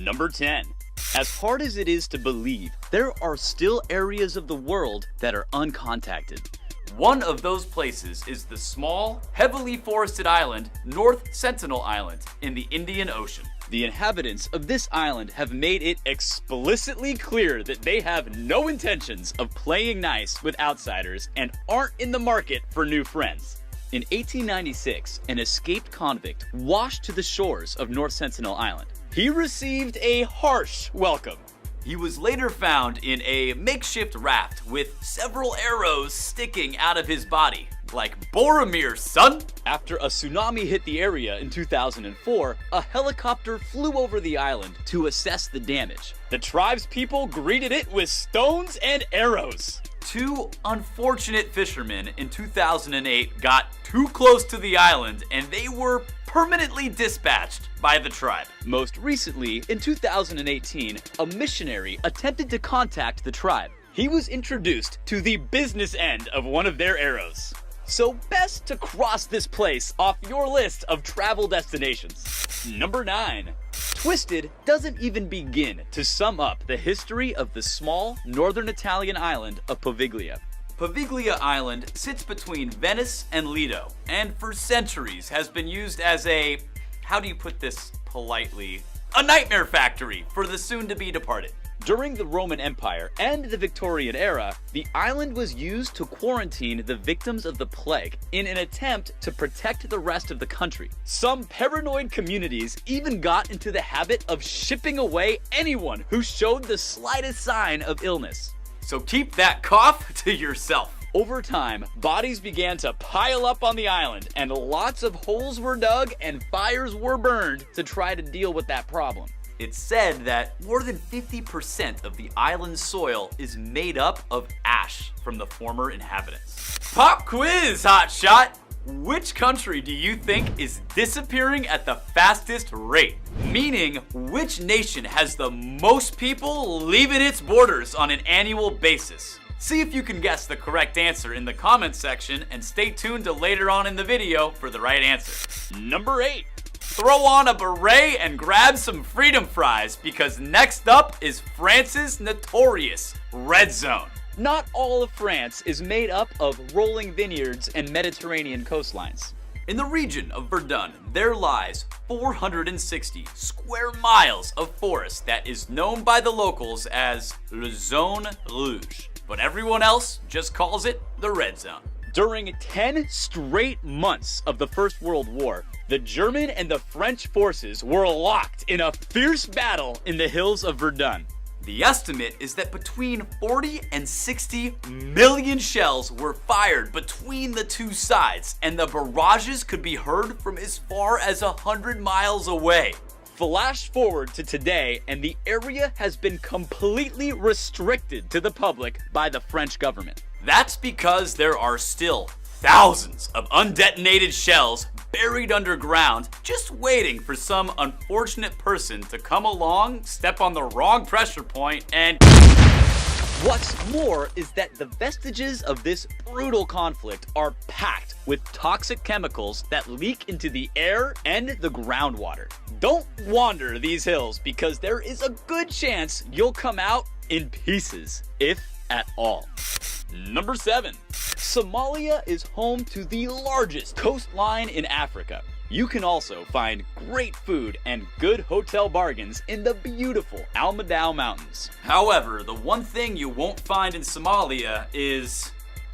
Number 10. As hard as it is to believe, there are still areas of the world that are uncontacted. One of those places is the small, heavily forested island, North Sentinel Island, in the Indian Ocean. The inhabitants of this island have made it explicitly clear that they have no intentions of playing nice with outsiders and aren't in the market for new friends. In 1896, an escaped convict washed to the shores of North Sentinel Island. He received a harsh welcome. He was later found in a makeshift raft with several arrows sticking out of his body. Like Boromir, son! After a tsunami hit the area in 2004, a helicopter flew over the island to assess the damage. The tribe's people greeted it with stones and arrows. Two unfortunate fishermen in 2008 got too close to the island and they were permanently dispatched by the tribe. Most recently, in 2018, a missionary attempted to contact the tribe. He was introduced to the business end of one of their arrows. So best to cross this place off your list of travel destinations. Number 9. Twisted doesn't even begin to sum up the history of the small northern Italian island of Poveglia. Poveglia Island sits between Venice and Lido, and for centuries has been used as a, how do you put this politely, a nightmare factory for the soon-to-be departed. During the Roman Empire and the Victorian Era, the island was used to quarantine the victims of the plague in an attempt to protect the rest of the country. Some paranoid communities even got into the habit of shipping away anyone who showed the slightest sign of illness. So keep that cough to yourself. Over time, bodies began to pile up on the island, and lots of holes were dug and fires were burned to try to deal with that problem. It's said that more than 50% of the island's soil is made up of ash from the former inhabitants. Pop quiz, hotshot! Which country do you think is disappearing at the fastest rate? Meaning, which nation has the most people leaving its borders on an annual basis? See if you can guess the correct answer in the comments section and stay tuned to later on in the video for the right answer. Number 8. Throw on a beret and grab some freedom fries because next up is France's notorious red zone. Not all of France is made up of rolling vineyards and Mediterranean coastlines. In the region of Verdun, there lies 460 square miles of forest that is known by the locals as Le Zone Rouge, but everyone else just calls it the red zone. During 10 straight months of the First World War, the German and the French forces were locked in a fierce battle in the hills of Verdun. The estimate is that between 40 and 60 million shells were fired between the two sides, and the barrages could be heard from as far as 100 miles away. Flash forward to today, and the area has been completely restricted to the public by the French government. That's because there are still thousands of undetonated shells buried underground, just waiting for some unfortunate person to come along, step on the wrong pressure point, and... What's more is that the vestiges of this brutal conflict are packed with toxic chemicals that leak into the air and the groundwater. Don't wander these hills because there is a good chance you'll come out in pieces, if at all. Number 7. Somalia is home to the largest coastline in Africa. You can also find great food and good hotel bargains in the beautiful Al Madao Mountains. However, the one thing you won't find in Somalia is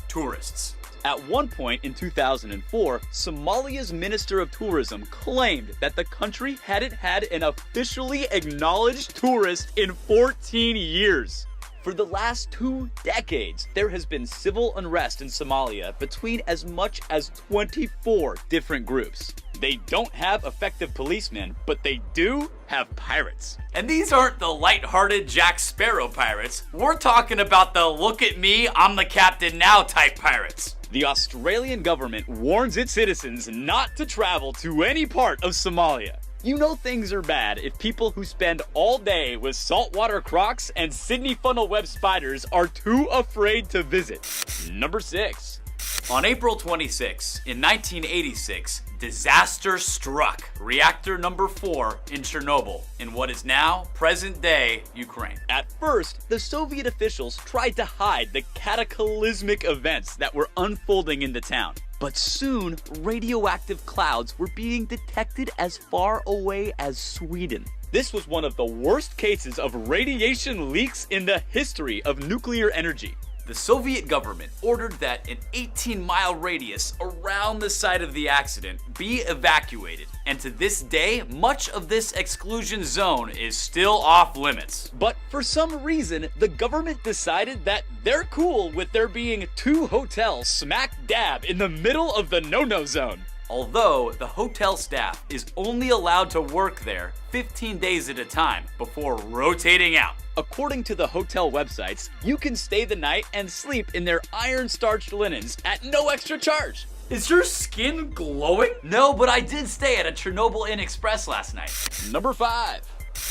tourists. At one point in 2004, Somalia's Minister of Tourism claimed that the country hadn't had an officially acknowledged tourist in 14 years. For the last 2 decades, there has been civil unrest in Somalia between as much as 24 different groups. They don't have effective policemen, but they do have pirates. And these aren't the lighthearted Jack Sparrow pirates. We're talking about the look at me, I'm the captain now type pirates. The Australian government warns its citizens not to travel to any part of Somalia. You know things are bad if people who spend all day with saltwater crocs and Sydney funnel web spiders are too afraid to visit. Number 6. On April 26, in 1986, disaster struck reactor number 4 in Chernobyl, in what is now present-day Ukraine. At first, the Soviet officials tried to hide the cataclysmic events that were unfolding in the town. But soon, radioactive clouds were being detected as far away as Sweden. This was one of the worst cases of radiation leaks in the history of nuclear energy. The Soviet government ordered that an 18-mile radius around the site of the accident be evacuated, and to this day, much of this exclusion zone is still off limits. But for some reason, the government decided that they're cool with there being 2 hotels smack dab in the middle of the no-no zone. Although the hotel staff is only allowed to work there 15 days at a time before rotating out. According to the hotel websites, you can stay the night and sleep in their iron-starched linens at no extra charge. Is your skin glowing? No, but I did stay at a Chernobyl Inn Express last night. Number 5.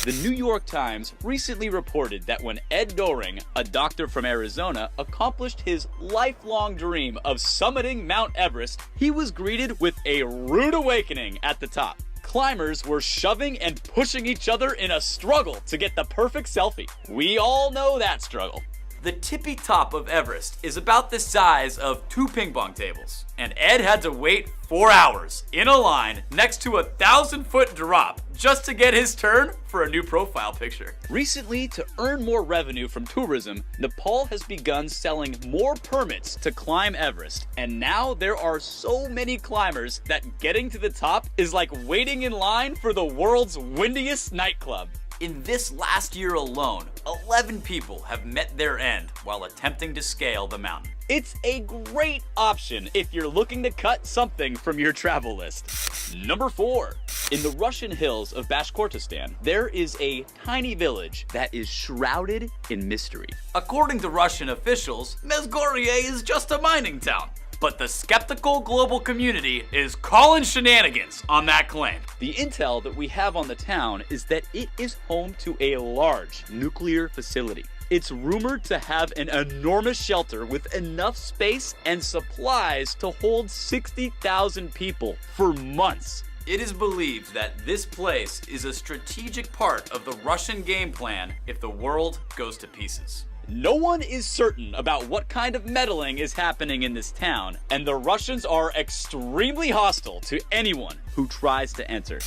The New York Times recently reported that when Ed Doring, a doctor from Arizona, accomplished his lifelong dream of summiting Mount Everest, he was greeted with a rude awakening at the top. Climbers were shoving and pushing each other in a struggle to get the perfect selfie. We all know that struggle. The tippy top of Everest is about the size of 2 ping pong tables, and Ed had to wait 4 hours in a line next to a 1,000-foot drop just to get his turn for a new profile picture. Recently, to earn more revenue from tourism, Nepal has begun selling more permits to climb Everest, and now there are so many climbers that getting to the top is like waiting in line for the world's windiest nightclub. In this last year alone, 11 people have met their end while attempting to scale the mountain. It's a great option if you're looking to cut something from your travel list. Number 4. In the Russian hills of Bashkortostan, there is a tiny village that is shrouded in mystery. According to Russian officials, Mezgorsky is just a mining town. But the skeptical global community is calling shenanigans on that claim. The intel that we have on the town is that it is home to a large nuclear facility. It's rumored to have an enormous shelter with enough space and supplies to hold 60,000 people for months. It is believed that this place is a strategic part of the Russian game plan if the world goes to pieces. No one is certain about what kind of meddling is happening in this town, and the Russians are extremely hostile to anyone who tries to enter.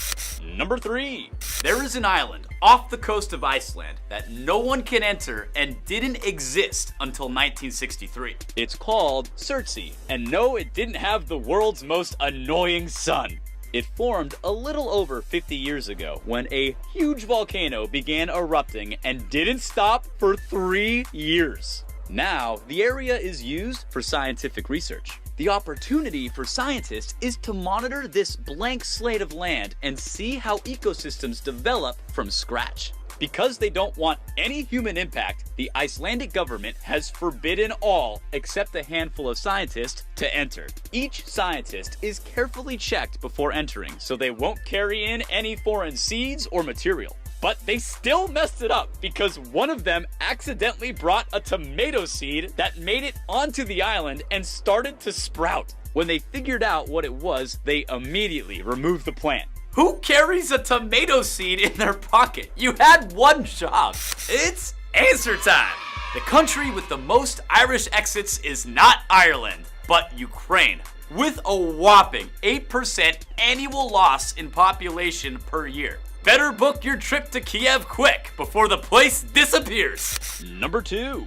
Number 3. There is an island off the coast of Iceland that no one can enter and didn't exist until 1963. It's called Surtsey, and no, it didn't have the world's most annoying sun. It formed a little over 50 years ago when a huge volcano began erupting and didn't stop for 3 years. Now, the area is used for scientific research. The opportunity for scientists is to monitor this blank slate of land and see how ecosystems develop from scratch. Because they don't want any human impact, the Icelandic government has forbidden all except a handful of scientists to enter. Each scientist is carefully checked before entering, so they won't carry in any foreign seeds or material. But they still messed it up because one of them accidentally brought a tomato seed that made it onto the island and started to sprout. When they figured out what it was, they immediately removed the plant. Who carries a tomato seed in their pocket? You had one job. It's answer time. The country with the most Irish exits is not Ireland, but Ukraine, with a whopping 8% annual loss in population per year. Better book your trip to Kiev quick before the place disappears. Number 2.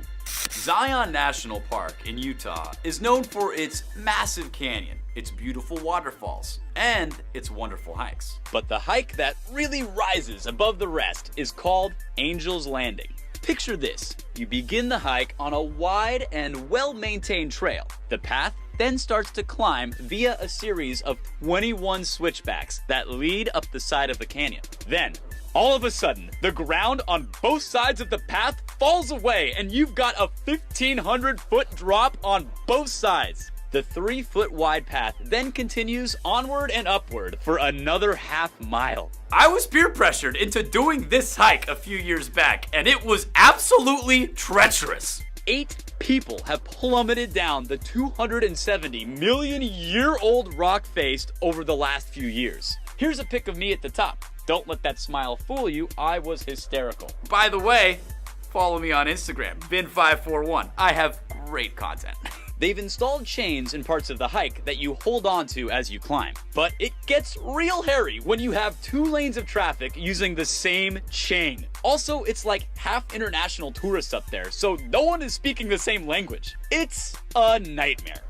Zion National Park in Utah is known for its massive canyon, its beautiful waterfalls, and its wonderful hikes. But the hike that really rises above the rest is called Angel's Landing. Picture this. You begin the hike on a wide and well-maintained trail. The path then starts to climb via a series of 21 switchbacks that lead up the side of the canyon. Then, all of a sudden, the ground on both sides of the path falls away and you've got a 1,500-foot drop on both sides. The 3-foot wide path then continues onward and upward for another half mile. I was peer pressured into doing this hike a few years back, and it was absolutely treacherous. 8 people have plummeted down the 270 million year old rock face over the last few years. Here's a pic of me at the top. Don't let that smile fool you, I was hysterical. By the way, follow me on Instagram, Vin541. I have great content. They've installed chains in parts of the hike that you hold on to as you climb. But it gets real hairy when you have 2 lanes of traffic using the same chain. Also, it's like half international tourists up there, so no one is speaking the same language. It's a nightmare.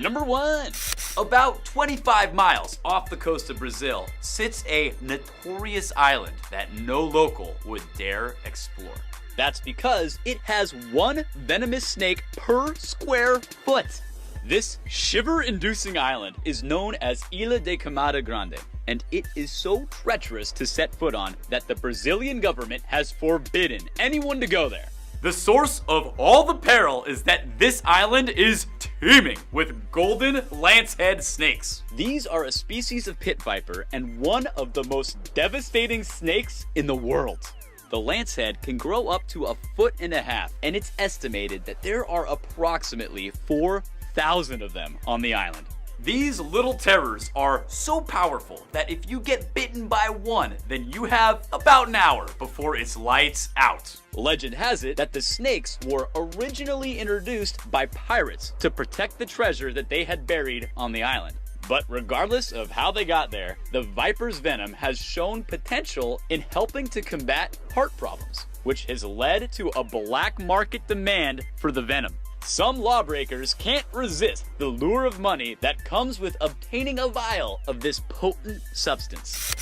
Number 1. About 25 miles off the coast of Brazil sits a notorious island that no local would dare explore. That's because it has 1 venomous snake per square foot. This shiver-inducing island is known as Ilha de Camada Grande, and it is so treacherous to set foot on that the Brazilian government has forbidden anyone to go there. The source of all the peril is that this island is teeming with golden lancehead snakes. These are a species of pit viper and one of the most devastating snakes in the world. The lancehead can grow up to 1.5 feet, and it's estimated that there are approximately 4,000 of them on the island. These little terrors are so powerful that if you get bitten by one, then you have about an hour before it's lights out. Legend has it that the snakes were originally introduced by pirates to protect the treasure that they had buried on the island. But regardless of how they got there, the viper's venom has shown potential in helping to combat heart problems, which has led to a black market demand for the venom. Some lawbreakers can't resist the lure of money that comes with obtaining a vial of this potent substance.